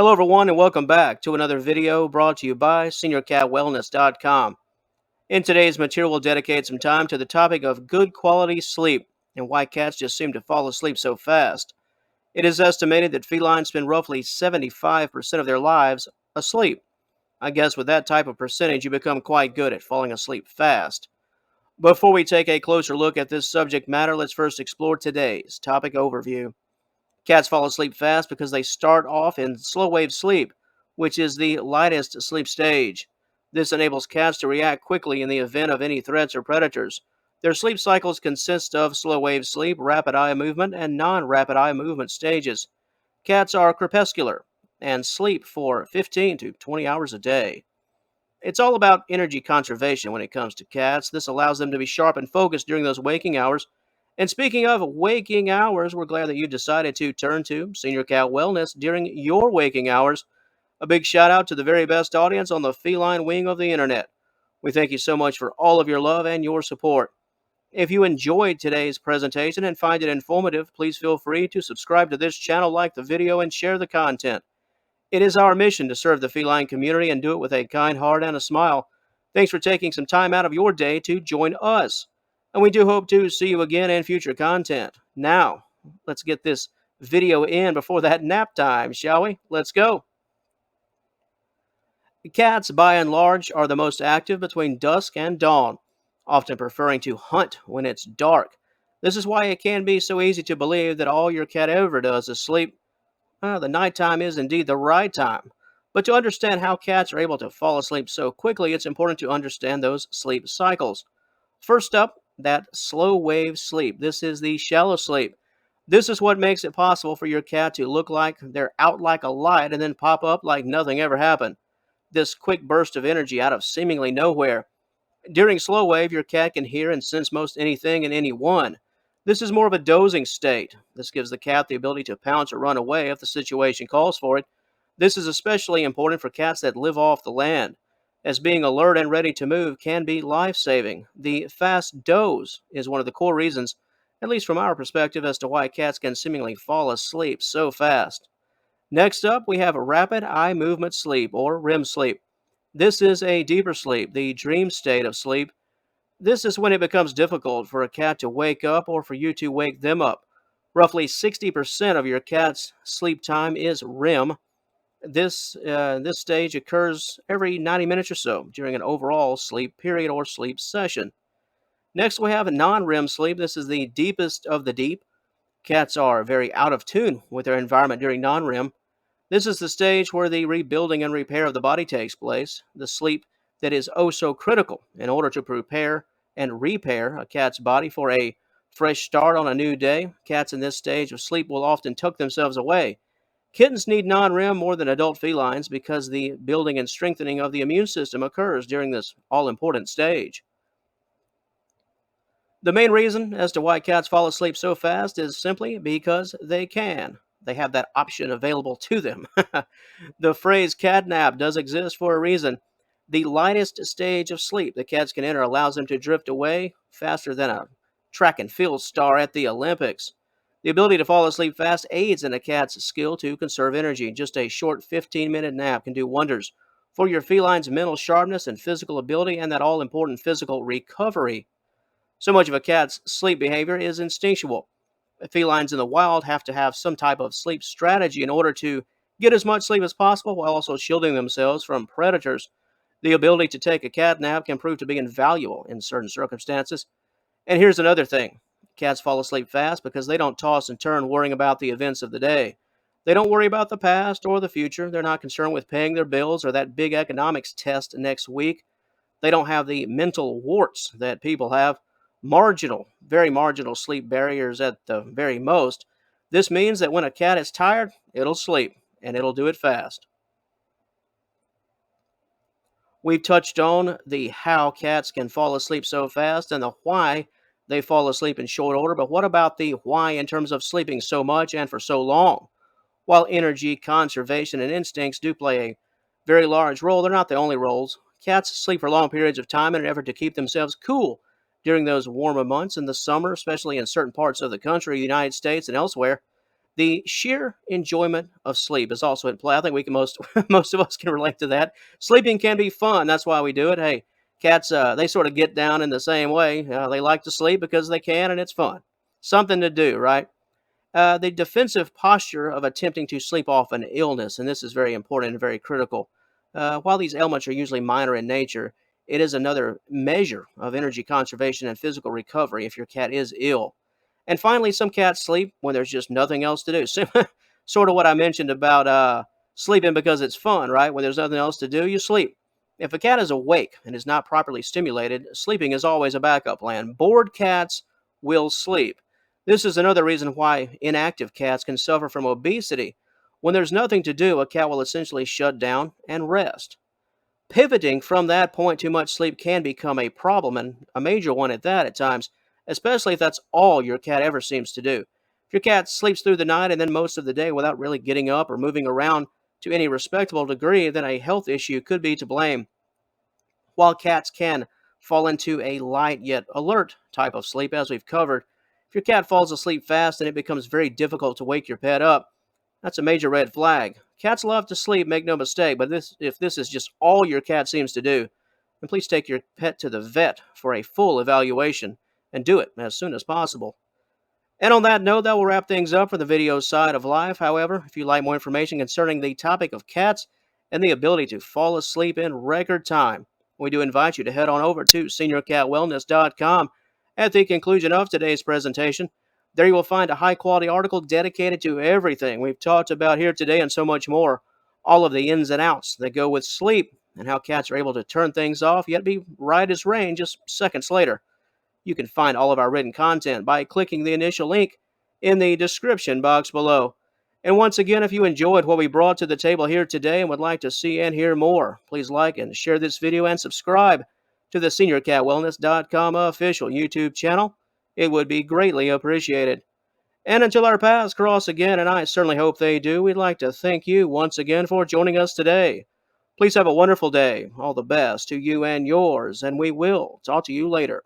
Hello, everyone, and welcome back to another video brought to you by SeniorCatWellness.com. In today's material, we'll dedicate some time to the topic of good quality sleep and why cats just seem to fall asleep so fast. It is estimated that felines spend roughly 75% of their lives asleep. I guess with that type of percentage, you become quite good at falling asleep fast. Before we take a closer look at this subject matter, let's first explore today's topic overview. Cats fall asleep fast because they start off in slow wave sleep, which is the lightest sleep stage. This enables cats to react quickly in the event of any threats or predators. Their sleep cycles consist of slow wave sleep, rapid eye movement, and non rapid eye movement stages. Cats are crepuscular and sleep for 15 to 20 hours a day. It's all about energy conservation when it comes to cats. This allows them to be sharp and focused during those waking hours. And speaking of waking hours, we're glad that you decided to turn to Senior Cat Wellness during your waking hours. A big shout out to the very best audience on the feline wing of the internet. We thank you so much for all of your love and your support. If you enjoyed today's presentation and find it informative, please feel free to subscribe to this channel, like the video, and share the content. It is our mission to serve the feline community and do it with a kind heart and a smile. Thanks for taking some time out of your day to join us. And we do hope to see you again in future content. Now, let's get this video in before that nap time, shall we? Let's go. Cats, by and large, are the most active between dusk and dawn, often preferring to hunt when it's dark. This is why it can be so easy to believe that all your cat ever does is sleep. The nighttime is indeed the right time. But to understand how cats are able to fall asleep so quickly, it's important to understand those sleep cycles. First up, that slow wave sleep. This is the shallow sleep. This is what makes it possible for your cat to look like they're out like a light and then pop up like nothing ever happened. This quick burst of energy out of seemingly nowhere. During slow wave, your cat can hear and sense most anything and anyone. This is more of a dozing state. This gives the cat the ability to pounce or run away if the situation calls for it. This is especially important for cats that live off the land, as being alert and ready to move can be life-saving. The fast doze is one of the core reasons, at least from our perspective, as to why cats can seemingly fall asleep so fast. Next up, we have rapid eye movement sleep, or REM sleep. This is a deeper sleep, the dream state of sleep. This is when it becomes difficult for a cat to wake up or for you to wake them up. Roughly 60% of your cat's sleep time is REM. This stage occurs every 90 minutes or so during an overall sleep period or sleep session. Next, we have non-REM sleep. This is the deepest of the deep. Cats are very out of tune with their environment during non-REM. This is the stage where the rebuilding and repair of the body takes place, the sleep that is oh so critical in order to prepare and repair a cat's body for a fresh start on a new day. Cats in this stage of sleep will often tuck themselves away. Kittens need non-REM more than adult felines because the building and strengthening of the immune system occurs during this all-important stage. The main reason as to why cats fall asleep so fast is simply because they can. They have that option available to them. The phrase cat nap does exist for a reason. The lightest stage of sleep the cats can enter allows them to drift away faster than a track and field star at the Olympics. The ability to fall asleep fast aids in a cat's skill to conserve energy. Just a short 15-minute nap can do wonders for your feline's mental sharpness and physical ability and that all-important physical recovery. So much of a cat's sleep behavior is instinctual. Felines in the wild have to have some type of sleep strategy in order to get as much sleep as possible while also shielding themselves from predators. The ability to take a cat nap can prove to be invaluable in certain circumstances. And here's another thing. Cats fall asleep fast because they don't toss and turn worrying about the events of the day. They don't worry about the past or the future. They're not concerned with paying their bills or that big economics test next week. They don't have the mental warts that people have. Marginal, very marginal sleep barriers at the very most. This means that when a cat is tired, it'll sleep, and it'll do it fast. We've touched on the how cats can fall asleep so fast and the why they fall asleep in short order, but what about the why in terms of sleeping so much and for so long? While energy, conservation, and instincts do play a very large role, they're not the only roles. Cats sleep for long periods of time in an effort to keep themselves cool during those warmer months in the summer, especially in certain parts of the country, the United States, and elsewhere. The sheer enjoyment of sleep is also in play. I think we can most most of us can relate to that. Sleeping can be fun. That's why we do it. Hey, cats, they sort of get down in the same way. They like to sleep because they can, and it's fun. Something to do, right? The defensive posture of attempting to sleep off an illness, and this is very important and very critical. While these ailments are usually minor in nature, it is another measure of energy conservation and physical recovery if your cat is ill. And finally, some cats sleep when there's just nothing else to do. So, sort of what I mentioned about sleeping because it's fun, right? When there's nothing else to do, you sleep. If a cat is awake and is not properly stimulated, sleeping is always a backup plan. Bored cats will sleep. This is another reason why inactive cats can suffer from obesity. When there's nothing to do, a cat will essentially shut down and rest. Pivoting from that point to much sleep can become a problem, and a major one at that at times, especially if that's all your cat ever seems to do. If your cat sleeps through the night and then most of the day without really getting up or moving around to any respectable degree, then a health issue could be to blame. While cats can fall into a light yet alert type of sleep, as we've covered, if your cat falls asleep fast and it becomes very difficult to wake your pet up, that's a major red flag. Cats love to sleep, make no mistake, but if this is just all your cat seems to do, then please take your pet to the vet for a full evaluation and do it as soon as possible. And on that note, that will wrap things up for the video side of life. However, if you'd like more information concerning the topic of cats and the ability to fall asleep in record time, we do invite you to head on over to seniorcatwellness.com at the conclusion of today's presentation. There you will find a high-quality article dedicated to everything we've talked about here today and so much more. All of the ins and outs that go with sleep and how cats are able to turn things off yet be right as rain just seconds later. You can find all of our written content by clicking the initial link in the description box below. And once again, if you enjoyed what we brought to the table here today and would like to see and hear more, please like and share this video and subscribe to the SeniorCatWellness.com official YouTube channel. It would be greatly appreciated. And until our paths cross again, and I certainly hope they do, we'd like to thank you once again for joining us today. Please have a wonderful day. All the best to you and yours, and we will talk to you later.